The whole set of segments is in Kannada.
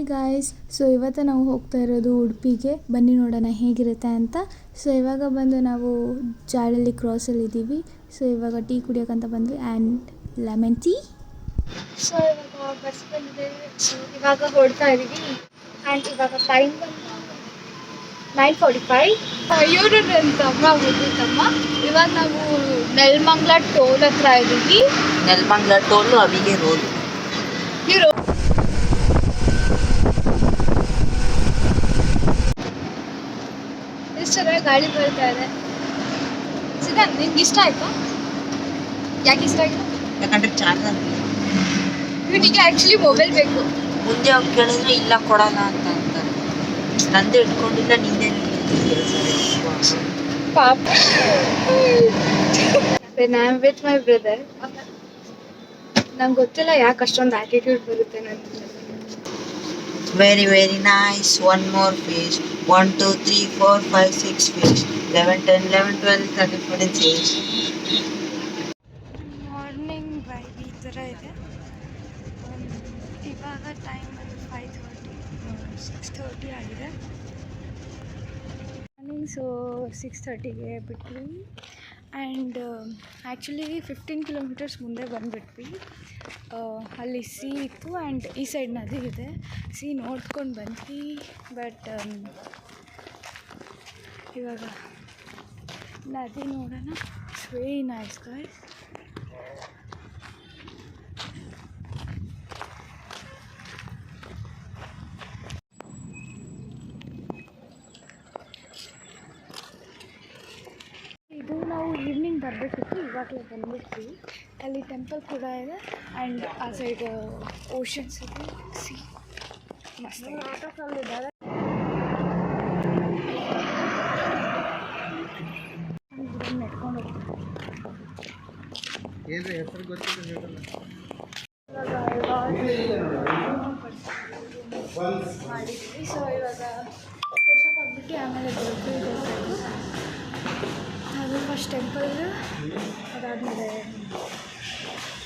Hi guys. ಸೊ ಇವತ್ತು ನಾವು ಹೋಗ್ತಾ ಇರೋದು ಉಡುಪಿಗೆ. ಬನ್ನಿ ನೋಡೋಣ ಹೇಗಿರುತ್ತೆ ಅಂತ. ಸೊ ಇವಾಗ ಬಂದು ನಾವು ಜಾಲಹಳ್ಳಿ ಕ್ರಾಸಲ್ಲಿ ಇದ್ದೀವಿ. ಸೊ ಇವಾಗ ಟೀ ಕುಡಿಯೋಕ್ಕಂತ ಬಂದ್ವಿ ಆ್ಯಂಡ್ ಲೆಮನ್ ಟೀ. ಸೊ ಇವಾಗ ಬಸ್ ಬಂದಿದೆ. ಸೊ ಇವಾಗ ಹೊರಡ್ತಾ ಇದ್ದೀವಿ ಆ್ಯಂಡ್ ಇವಾಗ ಟೈಮ್ ಬಂದು 9:45. ಇವರು ನನ್ನ ತಮ್ಮ ತಮ್ಮ. ಇವಾಗ ನಾವು ನೆಲಮಂಗಲ ಟೋಲ್ ಹತ್ರ ಇದ್ದೀವಿ. ನೆಲಮಂಗಲ ಟೋಲು ಅವಿಗೆ ರೋಡ್. ಇವರು ಎಷ್ಟು ಚೆನ್ನಾಗಿ ಗಾಳಿ ಬರ್ತಾ ಇದೆ. ಸಿದ್ಧಾಂತ್, ನಿನ್ಗೆ ಇಷ್ಟ ಆಯ್ತಾ? ಯಾಕೆ ಇಷ್ಟ ಆಯ್ತು? ಯಾಕಂದ್ರೆ ಚಾನಲ್ ಇವನಿಗೆ ಆ್ಯಕ್ಚುಲಿ ಮೊಬೈಲ್ ಬೇಕು. ಮುಂದೆ ಅವ್ರು ಕೇಳಿದ್ರೆ ಇಲ್ಲ ಕೊಡಲ್ಲ ಅಂತ ಅಂತಾರೆ. ನಂದು ಇಟ್ಕೊಂಡಿಲ್ಲ, ನಿಂದೆ ಪಾಪ. When I'm with my brother, ನಂಗೆ ಗೊತ್ತಿಲ್ಲ ಯಾಕೆ ಅಷ್ಟೊಂದು ಆಟಿಟ್ಯೂಡ್ ಬರುತ್ತೆ ನನಗೆ. Very very nice. One more fish. 1 2 3 4 5 6 fish. 11 10 11 12 13 14 fish. Morning vibe ಈ ಥರ ಇದೆ. ಇವಾಗ ಟೈಮ್ ಅದು 6:30 ಆಗಿದೆ. ಮಾರ್ನಿಂಗ್ ಸೊ 6:30ಗೆ ಬಿಟ್ವಿ ಆ್ಯಂಡ್ ಆ್ಯಕ್ಚುಲಿ 15 ಕಿಲೋಮೀಟರ್ಸ್ ಮುಂದೆ ಬಂದುಬಿಟ್ವಿ. ಅಲ್ಲಿ ಸಿ ಇತ್ತು ಆ್ಯಂಡ್ ಈ ಸೈಡ್ ನದಿ ಇದೆ. ಸಿ ನೋಡ್ಕೊಂಡು ಬಂದ್ವಿ. ಬಟ್ ಇವಾಗ ನದಿ ನೋಡೋಣ. It's very nice guys. ಇದು ನಾವು ಈವ್ನಿಂಗ್ ಬರಬೇಕಿತ್ತು, ಇವಾಗಲೇ ಬಂದ್ಬಿಟ್ವಿ. ಅಲ್ಲಿ ಟೆಂಪಲ್ ಕೂಡ ಇದೆ ಆ್ಯಂಡ್ ಆ ಸೈಡ್ ಓಷನ್ಸ್ ಇದೆ. ಸಿ ಮಸ್ತ್ ಆಟೋಸಲ್ಲಿದ್ದಾರೆ. ನೆಟ್ಕೊಂಡು ಮಾಡಿದ್ವಿ. ಸೊ ಇವಾಗ ಫ್ರೆಶಪ್ ಆಗಿಬಿಟ್ಟು ಆಮೇಲೆ ಗೋಲ್ಗುಲ್ಗೆ ಹೋಗಬೇಕು. ಅದು ಫಸ್ಟ್ ಟೆಂಪಲ್, ಅದಾದಮೇಲೆ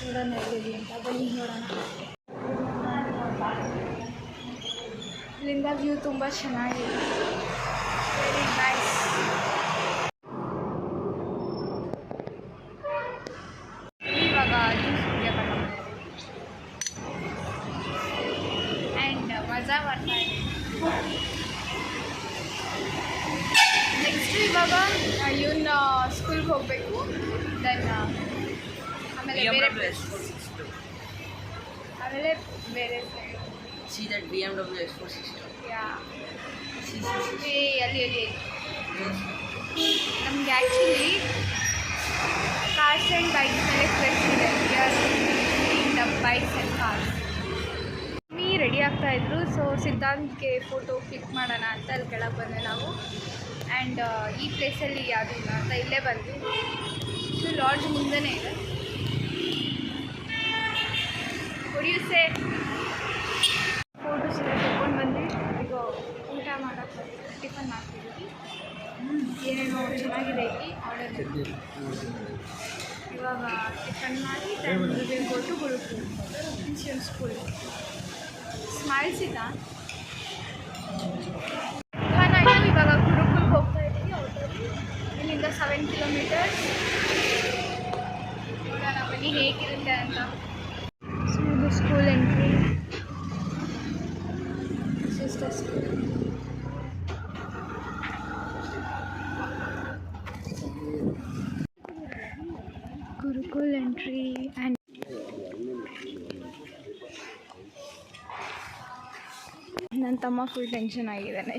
ನೋಡೋಣ ಎಲ್ಲಿದೆ ಅಂತ. ಬನ್ನಿ ನೋಡೋಣ. ಇಲ್ಲಿಂದ ವ್ಯೂ ತುಂಬ ಚೆನ್ನಾಗಿದೆ. Very nice. ಇವಾಗ ಜ್ಯೂಸ್ ಕುಡಿಯೋಣ ಆ್ಯಂಡ್ ಮಜಾ ಮಾಡ್ತಾ ಇದೆ. ನೆಕ್ಸ್ಟ್ ಇವಾಗ ಇವನ್ನ ಸ್ಕೂಲ್ಗೆ ಹೋಗಬೇಕು. ದೆನ್ ಆಮೇಲೆ ಬೇರೆ See that BMW X460. ಅಲ್ಲಿ ನಮ್ಗೆ ಆ್ಯಕ್ಚುಲಿ ಕಾರ್ಸ್ ಆ್ಯಂಡ್ ಬೈಕ್ಸ್ ಮೇಲೆ ಫ್ರೆಶ್ ಇದೆ. The bikes and cars ready ಆಗ್ತಾಯಿದ್ರು. ಸೊ ಸಿದ್ಧಾಂತ್ಗೆ ಫೋಟೋ ಕ್ಲಿಕ್ ಮಾಡೋಣ ಅಂತ ಅಲ್ಲಿ ಕೆಳಗೆ ಬಂದೆ ನಾವು. ಆ್ಯಂಡ್ ಈ ಪ್ಲೇಸಲ್ಲಿ ಯಾವುದಿಲ್ಲ ಅಂತ ಇಲ್ಲೇ ಬಂದ್ವಿ. ಸೊ ಲಾಡ್ಜ್ ಮುಂದೆನೇ ಇದೆ. ಹೊಡಿಯುತ್ತೆ. ಫೋಟೋಸ್ ಎಲ್ಲ ತೊಗೊಂಡು ಬಂದು ಈಗ ಊಟ ಮಾಡೋಕ್ಕೆ ಟಿಫನ್ ಮಾಡ್ತಿದ್ದೀವಿ. ಏನೇನೋ ಚೆನ್ನಾಗಿದೆ ಇಲ್ಲಿ ಆರ್ಡರ್. ಇವಾಗ ಟಿಫನ್ ಮಾಡಿ ಕೊಟ್ಟು ಗುರುಕುಲ್ ಇನ್ಶಿಯನ್ ಸ್ಕೂಲ್ ಸ್ಮೈಲ್ಸ್ ಇದ್ದ. ನಾವು ಇವಾಗ ಗುರುಕುಲ್ಗೆ ಹೋಗ್ತಾ ಇದ್ದೀವಿ. ಔಟಲ್ಲಿ ಇಲ್ಲಿಂದ 7 ಕಿಲೋಮೀಟರ್ಸ್. ನೋಡೋಣ ಬನ್ನಿ ಹೇಗಿರುತ್ತೆ ಅಂತ. ಸೊ ಇದು school entry. Sister school. Gurukul entry and ನನ್ನ ತಮ್ಮ ಫುಲ್ ಟೆನ್ಷನ್ ಆಗಿದ್ದಾನೆ.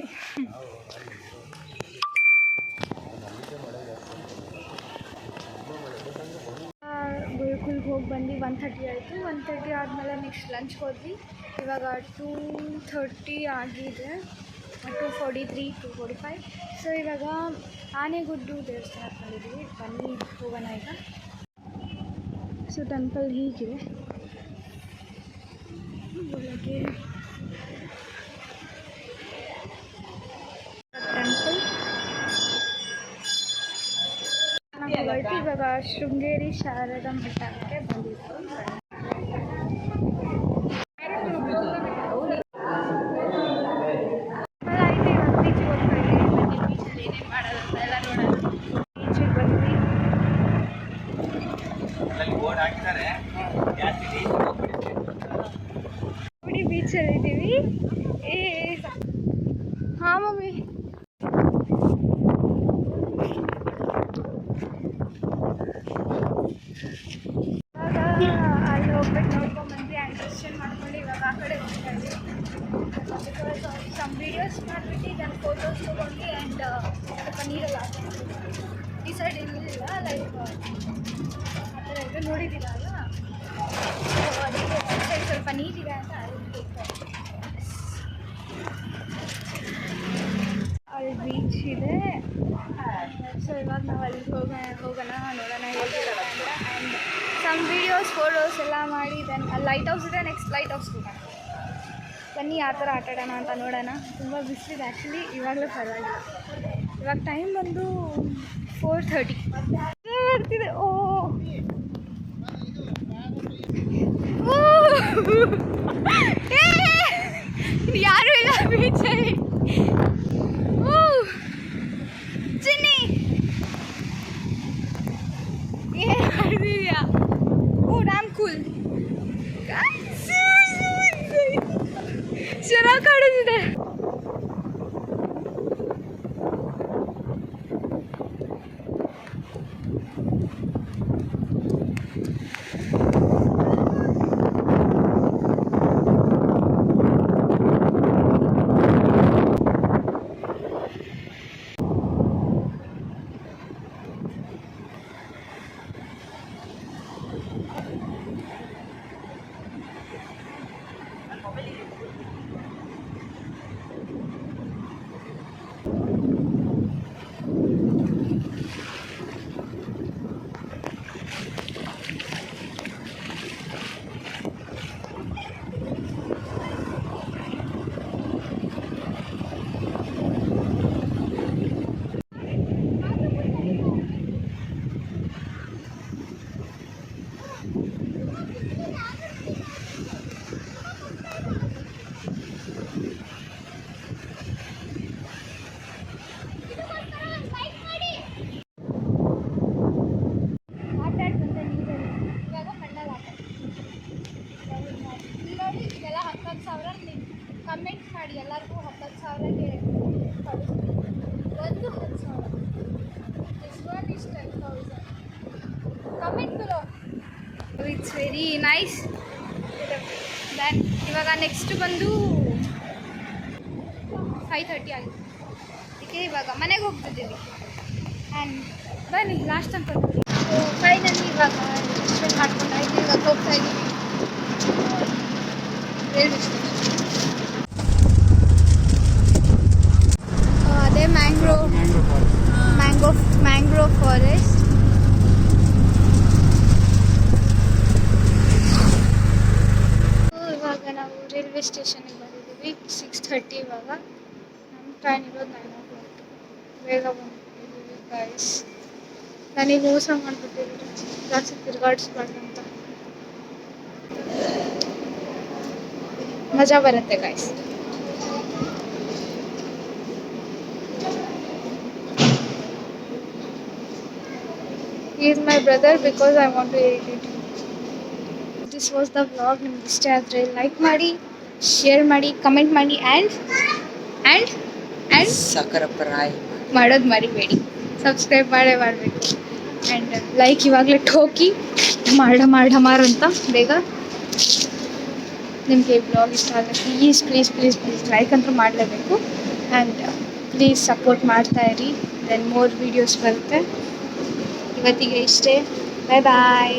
ಗುರುಕುಲ್ಗೆ ಹೋಗಿ ಬಂದು 1:30 ಆಯಿತು. 1:30 ಆದಮೇಲೆ ನೆಕ್ಸ್ಟ್ ಲಂಚ್ಗೆ ಹೋದ್ವಿ. ಇವಾಗ 2:30 ಆಗಿದೆ. 2:43 2:45. ಸೊ ಇವಾಗ ಆನೆಗುಡ್ಡು ದೇವಸ್ಥಾನಕ್ಕೆ ಬಂದಿದ್ದೀವಿ. ಬನ್ನಿ ಹೋಗೋಣ ಈಗ. ಸೊ ಟೆಂಪಲ್ ಹೀಗಿದೆ ಒಳಗೆ. ಟೆಂಪಲ್ ಇವಾಗ ಶೃಂಗೇರಿ ಶಾರದಾ ಮಠಕ್ಕೆ ಬಂದಿತ್ತು. ಆ್ಯಂಡ್ ಸ್ವಲ್ಪ ನೀರೆಲ್ಲ ಈ ಸೈಡ್ ಇರಲಿಲ್ಲ ಲೈಕ್ ಆ ಥರ ಎಲ್ಲ ನೋಡಿದ್ದೀರ ಅಲ್ಲ, ಸೊ ಅದಕ್ಕೆ ಈ ಸೈಡ್ ಸ್ವಲ್ಪ ನೀರಿದೆ ಅಂತ ಅಲ್ಲಿ ಬೀಚ್ ಇದೆ. ಸೊ ಇವಾಗ ನಾವು ಅಲ್ಲಿಗೆ ಹೋಗೋಣ ನೋಡೋಣ ಹೇಗಿರುತ್ತೆ ಅಂತ. ಆ್ಯಂಡ್ ಸಮ್ ವೀಡಿಯೋಸ್ ಫೋಟೋಸ್ ಎಲ್ಲ ಮಾಡಿ ದೆನ್ ಅಲ್ಲಿ ಲೈಟ್ ಹೌಸ್ ಇದೆ, ನೆಕ್ಸ್ಟ್ ಲೈಟ್ ಹೌಸ್ ಹೋಗೋಣ. ಬನ್ನಿ ಆ ಥರ ಆಟ ಆಡೋಣ ಅಂತ ನೋಡೋಣ. ತುಂಬ ಬಿಸಿಲಿದೆ ಆ್ಯಕ್ಚುಲಿ, ಇವಾಗಲೂ ಪರವಾಗಿಲ್ಲ. ಇವಾಗ ಟೈಮ್ ಬಂದು 4:30 ಬರ್ತಿದೆ. ಯಾರು ಇಲ್ಲ ಬೀಚಲ್ಲಿ. ಚಿನ್ನಿ ಏನು ಮಾಡ್ತಿದ್ಯಾ? ಡ್ಯಾಮ್ ಕೂಲ್, ಚೆನ್ನಾಗಿ ಕಾಣಿಸಿದೆ. ಕಮೆಂಟ್ ಮಾಡಿ ಎಲ್ಲರಿಗೂ 10,000ಗೆ ಒಂದು 10,000 is 10,000 comment below. It's very nice. Then ಇವಾಗ ನೆಕ್ಸ್ಟ್ ಬಂದು 5:30 ಆಗಿದೆ, ಅದಕ್ಕೆ ಇವಾಗ ಮನೆಗೆ ಹೋಗ್ತಿದ್ದೀವಿ. ಆ್ಯಂಡ್ ಬನ್ನಿ ಲಾಸ್ಟ್ ಅಂತ ಫೈನಲಿ ಇವಾಗ ಸ್ಪೆಂಡ್ ಮಾಡ್ಕೊಂಡಾಯ್ತು. ಇವಾಗ ಹೋಗ್ತಾ ಇದ್ದೀವಿ ರೈಲ್ವೆ ಸ್ಟೇಷನ್. ಅದೇ ಮ್ಯಾಂಗ್ರೋವ್ ಫಾರೆಸ್ಟ್. ಇವಾಗ ನಾವು ರೈಲ್ವೆ ಸ್ಟೇಷನ್ಗೆ ಬಂದಿದ್ದೀವಿ. 6:30 ಇವಾಗ. ನಮ್ಮ ಟ್ರೈನ್ ಇರೋದು 9 o'clock. ಬೇಗ ಬಂದಿದ್ದೀವಿ ಗೈಸ್. ನನಗೆ ಮೋಸ ಮಾಡಿಬಿಟ್ಟಿದ್ದೀವಿ, ಜಾಸ್ತಿ ತಿರುಗಾಡಿಸ್ಬಾರ್ದು ಅಂತ. ಮಜಾ ಬರುತ್ತೆ guys. He is my brother because I want to irritate him. This was the vlog. ನಿಮ್ಗೆ ಇಷ್ಟ ಆದರೆ ಲೈಕ್ ಮಾಡಿ, ಶೇರ್ ಮಾಡಿ, ಕಮೆಂಟ್ ಮಾಡಿ ಆ್ಯಂಡ್ ಸಕರಪರಾಯಿ ಮಾಡೋದು ಮರಿಬೇಡಿ. ಸಬ್ಸ್ಕ್ರೈಬ್ ಮಾಡಬೇಕು. ಆ್ಯಂಡ್ ಲೈಕ್ ಇವಾಗಲೇ ಠೋಕಿ ಮಾಡ ಅಂತ ಬೇಗ. ನಿಮಗೆ ಈ ಬ್ಲಾಗ್ ಇಷ್ಟ ಆದರೆ ಪ್ಲೀಸ್ ಲೈಕ್ ಅಂತೂ ಮಾಡಲೇಬೇಕು. ಆ್ಯಂಡ್ ಪ್ಲೀಸ್ ಸಪೋರ್ಟ್ ಮಾಡ್ತಾಯಿರಿ. ದೆನ್ ಮೋರ್ ವೀಡಿಯೋಸ್ ಬರುತ್ತೆ. ಇವತ್ತಿಗೆ ಇಷ್ಟೇ. ಬಾಯ್.